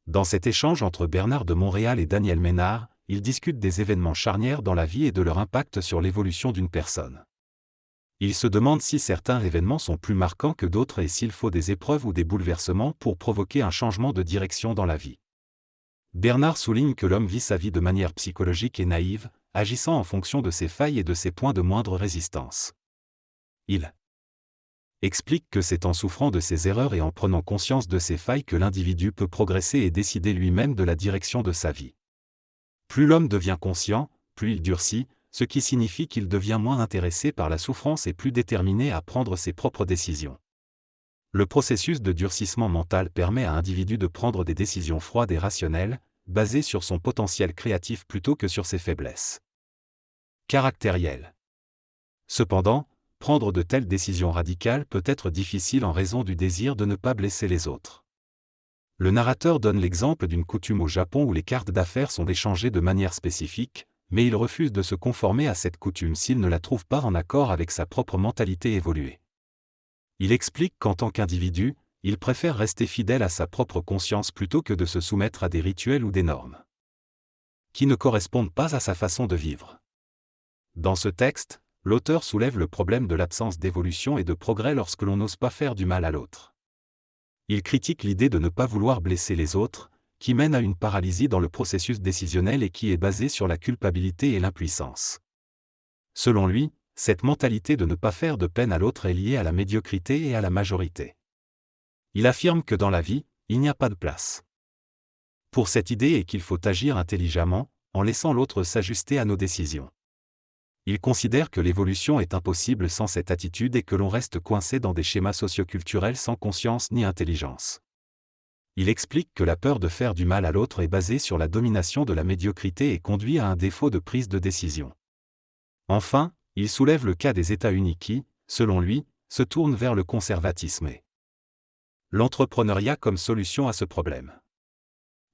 Dans cet échange entre Bernard de Montréal et Daniel Ménard, ils discutent des événements charnières dans la vie et de leur impact sur l'évolution d'une personne. Ils se demandent si certains événements sont plus marquants que d'autres et s'il faut des épreuves ou des bouleversements pour provoquer un changement de direction dans la vie. Bernard souligne que l'homme vit sa vie de manière psychologique et naïve, agissant en fonction de ses failles et de ses points de moindre résistance. Il explique que c'est en souffrant de ses erreurs et en prenant conscience de ses failles que l'individu peut progresser et décider lui-même de la direction de sa vie. Plus l'homme devient conscient, plus il durcit, ce qui signifie qu'il devient moins intéressé par la souffrance et plus déterminé à prendre ses propres décisions. Le processus de durcissement mental permet à l'individu de prendre des décisions froides et rationnelles, basées sur son potentiel créatif plutôt que sur ses faiblesses caractérielles. Cependant, prendre de telles décisions radicales peut être difficile en raison du désir de ne pas blesser les autres. Le narrateur donne l'exemple d'une coutume au Japon où les cartes d'affaires sont échangées de manière spécifique, mais il refuse de se conformer à cette coutume s'il ne la trouve pas en accord avec sa propre mentalité évoluée. Il explique qu'en tant qu'individu, il préfère rester fidèle à sa propre conscience plutôt que de se soumettre à des rituels ou des normes qui ne correspondent pas à sa façon de vivre. Dans ce texte, l'auteur soulève le problème de l'absence d'évolution et de progrès lorsque l'on n'ose pas faire du mal à l'autre. Il critique l'idée de ne pas vouloir blesser les autres, qui mène à une paralysie dans le processus décisionnel et qui est basée sur la culpabilité et l'impuissance. Selon lui, cette mentalité de ne pas faire de peine à l'autre est liée à la médiocrité et à la majorité. Il affirme que dans la vie, il n'y a pas de place pour cette idée et qu'il faut agir intelligemment, en laissant l'autre s'ajuster à nos décisions. Il considère que l'évolution est impossible sans cette attitude et que l'on reste coincé dans des schémas socioculturels sans conscience ni intelligence. Il explique que la peur de faire du mal à l'autre est basée sur la domination de la médiocrité et conduit à un défaut de prise de décision. Enfin, il soulève le cas des États-Unis qui, selon lui, se tournent vers le conservatisme et l'entrepreneuriat comme solution à ce problème.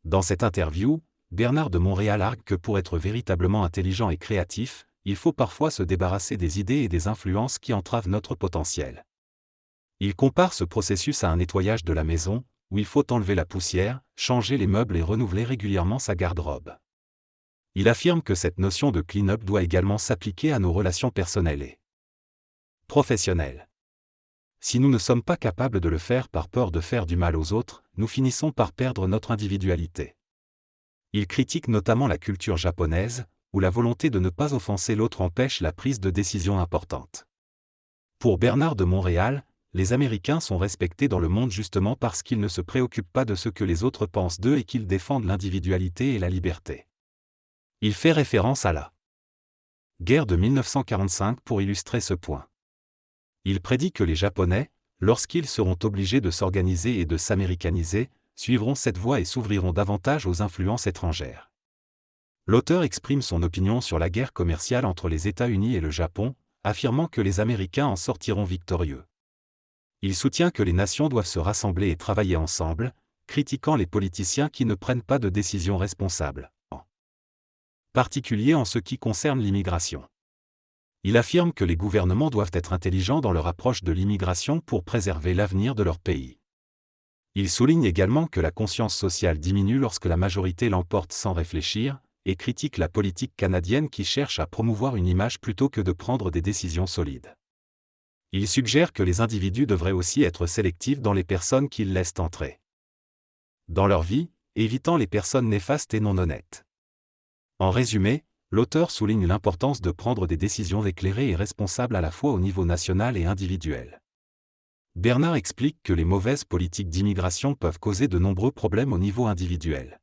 Dans cette interview, Bernard de Montréal argue que pour être véritablement intelligent et créatif, il faut parfois se débarrasser des idées et des influences qui entravent notre potentiel. Il compare ce processus à un nettoyage de la maison, où il faut enlever la poussière, changer les meubles et renouveler régulièrement sa garde-robe. Il affirme que cette notion de clean-up doit également s'appliquer à nos relations personnelles et professionnelles. Si nous ne sommes pas capables de le faire par peur de faire du mal aux autres, nous finissons par perdre notre individualité. Il critique notamment la culture japonaise, où la volonté de ne pas offenser l'autre empêche la prise de décisions importantes. Pour Bernard de Montréal, les Américains sont respectés dans le monde justement parce qu'ils ne se préoccupent pas de ce que les autres pensent d'eux et qu'ils défendent l'individualité et la liberté. Il fait référence à la guerre de 1945 pour illustrer ce point. Il prédit que les Japonais, lorsqu'ils seront obligés de s'organiser et de s'américaniser, suivront cette voie et s'ouvriront davantage aux influences étrangères. L'auteur exprime son opinion sur la guerre commerciale entre les États-Unis et le Japon, affirmant que les Américains en sortiront victorieux. Il soutient que les nations doivent se rassembler et travailler ensemble, critiquant les politiciens qui ne prennent pas de décisions responsables, en particulier en ce qui concerne l'immigration. Il affirme que les gouvernements doivent être intelligents dans leur approche de l'immigration pour préserver l'avenir de leur pays. Il souligne également que la conscience sociale diminue lorsque la majorité l'emporte sans réfléchir, et critique la politique canadienne qui cherche à promouvoir une image plutôt que de prendre des décisions solides. Il suggère que les individus devraient aussi être sélectifs dans les personnes qu'ils laissent entrer dans leur vie, évitant les personnes néfastes et non honnêtes. En résumé, l'auteur souligne l'importance de prendre des décisions éclairées et responsables à la fois au niveau national et individuel. Bernard explique que les mauvaises politiques d'immigration peuvent causer de nombreux problèmes au niveau individuel.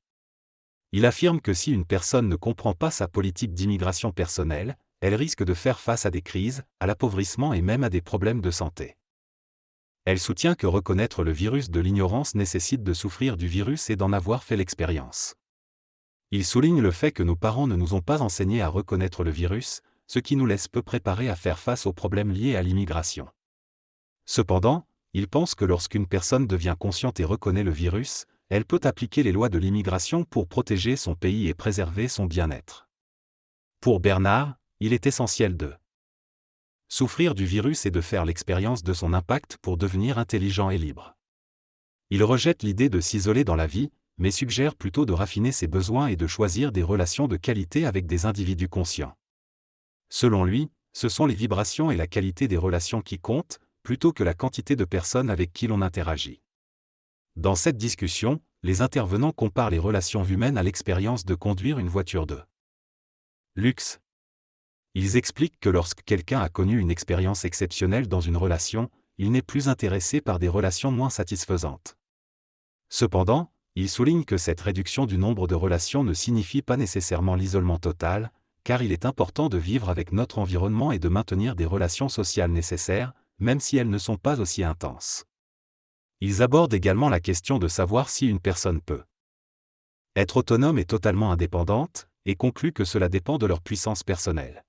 Il affirme que si une personne ne comprend pas sa politique d'immigration personnelle, elle risque de faire face à des crises, à l'appauvrissement et même à des problèmes de santé. Elle soutient que reconnaître le virus de l'ignorance nécessite de souffrir du virus et d'en avoir fait l'expérience. Il souligne le fait que nos parents ne nous ont pas enseigné à reconnaître le virus, ce qui nous laisse peu préparés à faire face aux problèmes liés à l'immigration. Cependant, il pense que lorsqu'une personne devient consciente et reconnaît le virus, elle peut appliquer les lois de l'immigration pour protéger son pays et préserver son bien-être. Pour Bernard, il est essentiel de souffrir du virus et de faire l'expérience de son impact pour devenir intelligent et libre. Il rejette l'idée de s'isoler dans la vie, mais suggère plutôt de raffiner ses besoins et de choisir des relations de qualité avec des individus conscients. Selon lui, ce sont les vibrations et la qualité des relations qui comptent, plutôt que la quantité de personnes avec qui l'on interagit. Dans cette discussion, les intervenants comparent les relations humaines à l'expérience de conduire une voiture de luxe. Ils expliquent que lorsque quelqu'un a connu une expérience exceptionnelle dans une relation, il n'est plus intéressé par des relations moins satisfaisantes. Cependant, ils soulignent que cette réduction du nombre de relations ne signifie pas nécessairement l'isolement total, car il est important de vivre avec notre environnement et de maintenir des relations sociales nécessaires, même si elles ne sont pas aussi intenses. Ils abordent également la question de savoir si une personne peut être autonome et totalement indépendante, et concluent que cela dépend de leur puissance personnelle.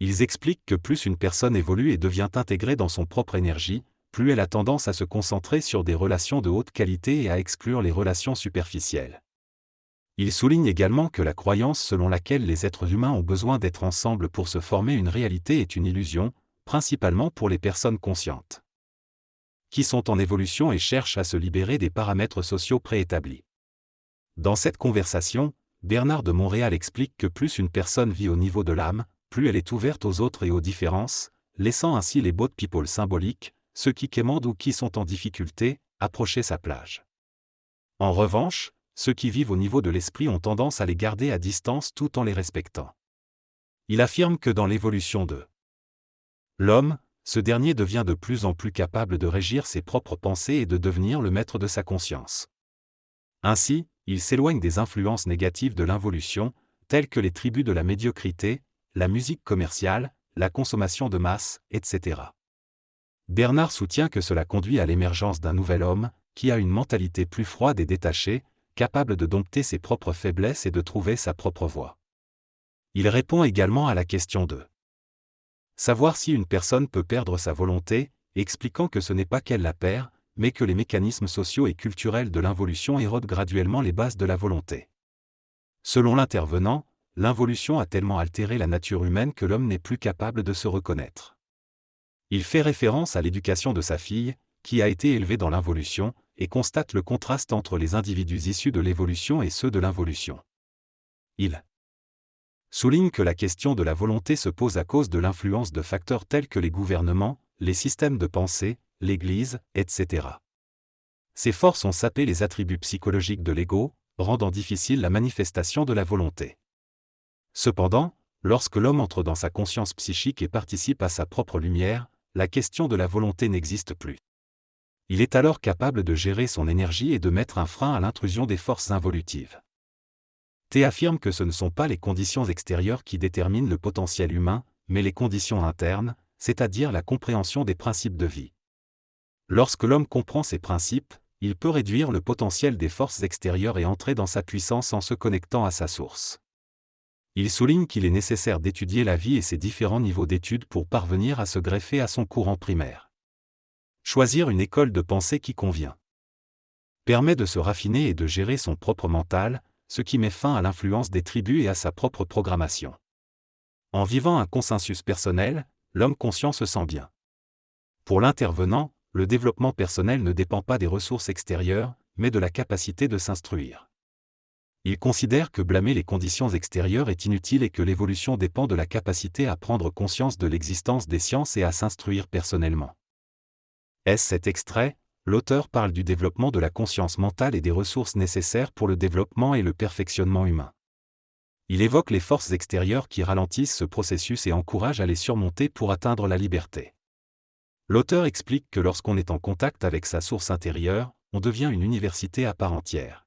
Ils expliquent que plus une personne évolue et devient intégrée dans son propre énergie, plus elle a tendance à se concentrer sur des relations de haute qualité et à exclure les relations superficielles. Ils soulignent également que la croyance selon laquelle les êtres humains ont besoin d'être ensemble pour se former une réalité est une illusion, principalement pour les personnes conscientes, qui sont en évolution et cherchent à se libérer des paramètres sociaux préétablis. Dans cette conversation, Bernard de Montréal explique que plus une personne vit au niveau de l'âme, plus elle est ouverte aux autres et aux différences, laissant ainsi les boat people symboliques, ceux qui quémandent ou qui sont en difficulté, approcher sa plage. En revanche, ceux qui vivent au niveau de l'esprit ont tendance à les garder à distance tout en les respectant. Il affirme que dans l'évolution de l'homme, ce dernier devient de plus en plus capable de régir ses propres pensées et de devenir le maître de sa conscience. Ainsi, il s'éloigne des influences négatives de l'involution, telles que les tribus de la médiocrité, la musique commerciale, la consommation de masse, etc. Bernard soutient que cela conduit à l'émergence d'un nouvel homme, qui a une mentalité plus froide et détachée, capable de dompter ses propres faiblesses et de trouver sa propre voie. Il répond également à la question de savoir si une personne peut perdre sa volonté, expliquant que ce n'est pas qu'elle la perd, mais que les mécanismes sociaux et culturels de l'involution érodent graduellement les bases de la volonté. Selon l'intervenant, l'involution a tellement altéré la nature humaine que l'homme n'est plus capable de se reconnaître. Il fait référence à l'éducation de sa fille, qui a été élevée dans l'involution, et constate le contraste entre les individus issus de l'évolution et ceux de l'involution. Il souligne que la question de la volonté se pose à cause de l'influence de facteurs tels que les gouvernements, les systèmes de pensée, l'Église, etc. Ces forces ont sapé les attributs psychologiques de l'ego, rendant difficile la manifestation de la volonté. Cependant, lorsque l'homme entre dans sa conscience psychique et participe à sa propre lumière, la question de la volonté n'existe plus. Il est alors capable de gérer son énergie et de mettre un frein à l'intrusion des forces involutives. T affirme que ce ne sont pas les conditions extérieures qui déterminent le potentiel humain, mais les conditions internes, c'est-à-dire la compréhension des principes de vie. Lorsque l'homme comprend ces principes, il peut réduire le potentiel des forces extérieures et entrer dans sa puissance en se connectant à sa source. Il souligne qu'il est nécessaire d'étudier la vie et ses différents niveaux d'études pour parvenir à se greffer à son courant primaire. Choisir une école de pensée qui convient permet de se raffiner et de gérer son propre mental, ce qui met fin à l'influence des tribus et à sa propre programmation. En vivant un consensus personnel, l'homme conscient se sent bien. Pour l'intervenant, le développement personnel ne dépend pas des ressources extérieures, mais de la capacité de s'instruire. Il considère que blâmer les conditions extérieures est inutile et que l'évolution dépend de la capacité à prendre conscience de l'existence des sciences et à s'instruire personnellement. Cet extrait, l'auteur parle du développement de la conscience mentale et des ressources nécessaires pour le développement et le perfectionnement humain. Il évoque les forces extérieures qui ralentissent ce processus et encourage à les surmonter pour atteindre la liberté. L'auteur explique que lorsqu'on est en contact avec sa source intérieure, on devient une université à part entière.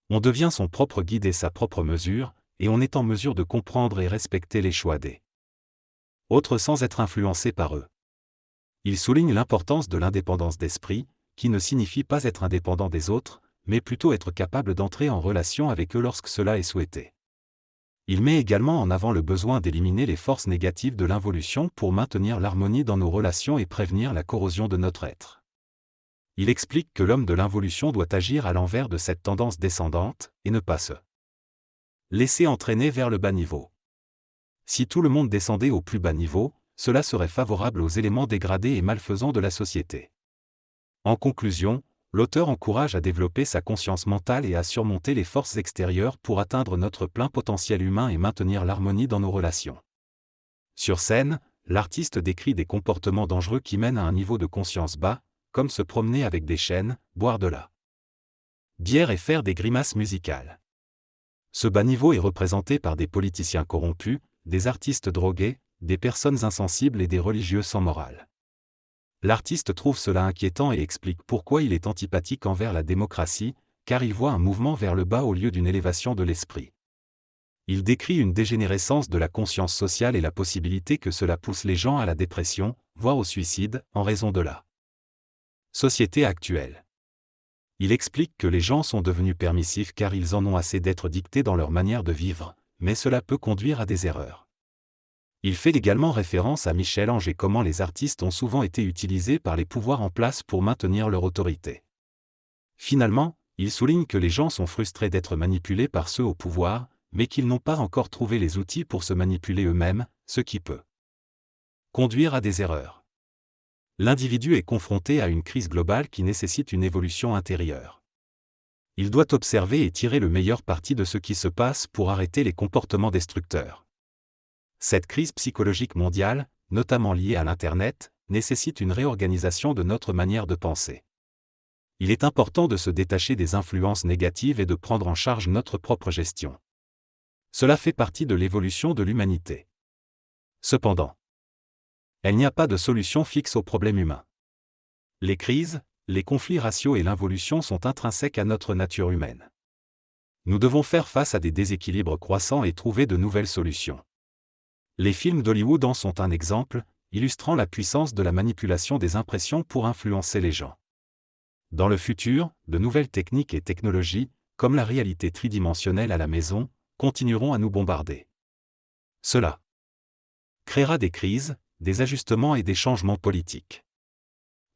On devient son propre guide et sa propre mesure, et on est en mesure de comprendre et respecter les choix des autres sans être influencé par eux. Il souligne l'importance de l'indépendance d'esprit, qui ne signifie pas être indépendant des autres, mais plutôt être capable d'entrer en relation avec eux lorsque cela est souhaité. Il met également en avant le besoin d'éliminer les forces négatives de l'involution pour maintenir l'harmonie dans nos relations et prévenir la corrosion de notre être. Il explique que l'homme de l'involution doit agir à l'envers de cette tendance descendante, et ne pas se laisser entraîner vers le bas niveau. Si tout le monde descendait au plus bas niveau, cela serait favorable aux éléments dégradés et malfaisants de la société. En conclusion, l'auteur encourage à développer sa conscience mentale et à surmonter les forces extérieures pour atteindre notre plein potentiel humain et maintenir l'harmonie dans nos relations. Sur scène, l'artiste décrit des comportements dangereux qui mènent à un niveau de conscience bas, comme se promener avec des chaînes, boire de la bière et faire des grimaces musicales. Ce bas niveau est représenté par des politiciens corrompus, des artistes drogués, des personnes insensibles et des religieux sans morale. L'artiste trouve cela inquiétant et explique pourquoi il est antipathique envers la démocratie, car il voit un mouvement vers le bas au lieu d'une élévation de l'esprit. Il décrit une dégénérescence de la conscience sociale et la possibilité que cela pousse les gens à la dépression, voire au suicide, en raison de la société actuelle. Il explique que les gens sont devenus permissifs car ils en ont assez d'être dictés dans leur manière de vivre, mais cela peut conduire à des erreurs. Il fait également référence à Michel-Ange et comment les artistes ont souvent été utilisés par les pouvoirs en place pour maintenir leur autorité. Finalement, il souligne que les gens sont frustrés d'être manipulés par ceux au pouvoir, mais qu'ils n'ont pas encore trouvé les outils pour se manipuler eux-mêmes, ce qui peut conduire à des erreurs. L'individu est confronté à une crise globale qui nécessite une évolution intérieure. Il doit observer et tirer le meilleur parti de ce qui se passe pour arrêter les comportements destructeurs. Cette crise psychologique mondiale, notamment liée à l'Internet, nécessite une réorganisation de notre manière de penser. Il est important de se détacher des influences négatives et de prendre en charge notre propre gestion. Cela fait partie de l'évolution de l'humanité. Cependant, il n'y a pas de solution fixe aux problèmes humains. Les crises, les conflits raciaux et l'involution sont intrinsèques à notre nature humaine. Nous devons faire face à des déséquilibres croissants et trouver de nouvelles solutions. Les films d'Hollywood en sont un exemple, illustrant la puissance de la manipulation des impressions pour influencer les gens. Dans le futur, de nouvelles techniques et technologies, comme la réalité tridimensionnelle à la maison, continueront à nous bombarder. Cela créera des crises, des ajustements et des changements politiques.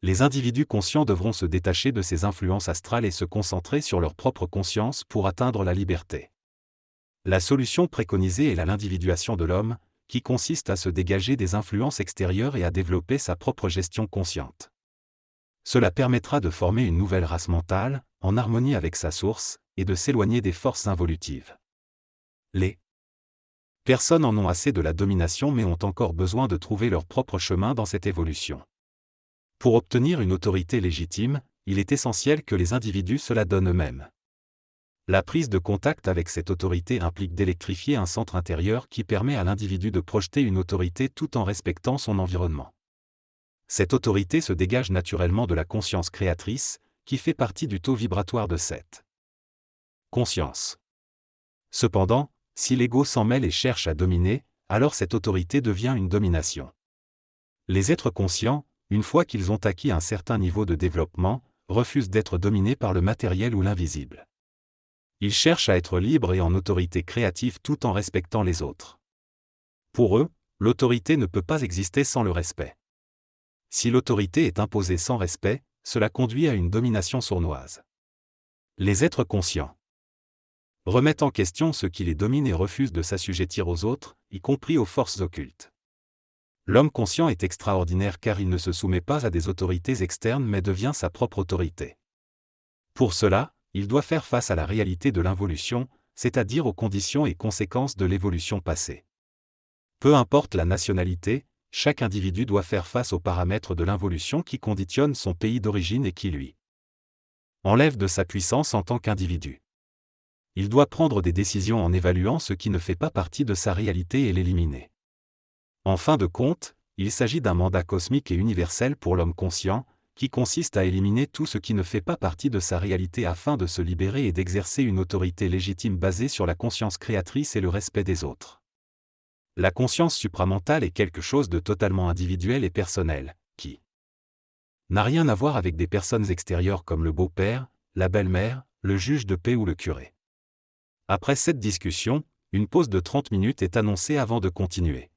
Les individus conscients devront se détacher de ces influences astrales et se concentrer sur leur propre conscience pour atteindre la liberté. La solution préconisée est l'individuation de l'homme, qui consiste à se dégager des influences extérieures et à développer sa propre gestion consciente. Cela permettra de former une nouvelle race mentale, en harmonie avec sa source, et de s'éloigner des forces involutives. Les personnes en ont assez de la domination mais ont encore besoin de trouver leur propre chemin dans cette évolution. Pour obtenir une autorité légitime, il est essentiel que les individus se la donnent eux-mêmes. La prise de contact avec cette autorité implique d'électrifier un centre intérieur qui permet à l'individu de projeter une autorité tout en respectant son environnement. Cette autorité se dégage naturellement de la conscience créatrice, qui fait partie du taux vibratoire de cette conscience. Cependant, si l'ego s'en mêle et cherche à dominer, alors cette autorité devient une domination. Les êtres conscients, une fois qu'ils ont acquis un certain niveau de développement, refusent d'être dominés par le matériel ou l'invisible. Ils cherchent à être libres et en autorité créative tout en respectant les autres. Pour eux, l'autorité ne peut pas exister sans le respect. Si l'autorité est imposée sans respect, cela conduit à une domination sournoise. Les êtres conscients remettent en question ce qui les domine et refusent de s'assujettir aux autres, y compris aux forces occultes. L'homme conscient est extraordinaire car il ne se soumet pas à des autorités externes mais devient sa propre autorité. Pour cela, il doit faire face à la réalité de l'involution, c'est-à-dire aux conditions et conséquences de l'évolution passée. Peu importe la nationalité, chaque individu doit faire face aux paramètres de l'involution qui conditionnent son pays d'origine et qui lui enlèvent de sa puissance en tant qu'individu. Il doit prendre des décisions en évaluant ce qui ne fait pas partie de sa réalité et l'éliminer. En fin de compte, il s'agit d'un mandat cosmique et universel pour l'homme conscient, qui consiste à éliminer tout ce qui ne fait pas partie de sa réalité afin de se libérer et d'exercer une autorité légitime basée sur la conscience créatrice et le respect des autres. La conscience supramentale est quelque chose de totalement individuel et personnel, qui n'a rien à voir avec des personnes extérieures comme le beau-père, la belle-mère, le juge de paix ou le curé. Après cette discussion, une pause de 30 minutes est annoncée avant de continuer.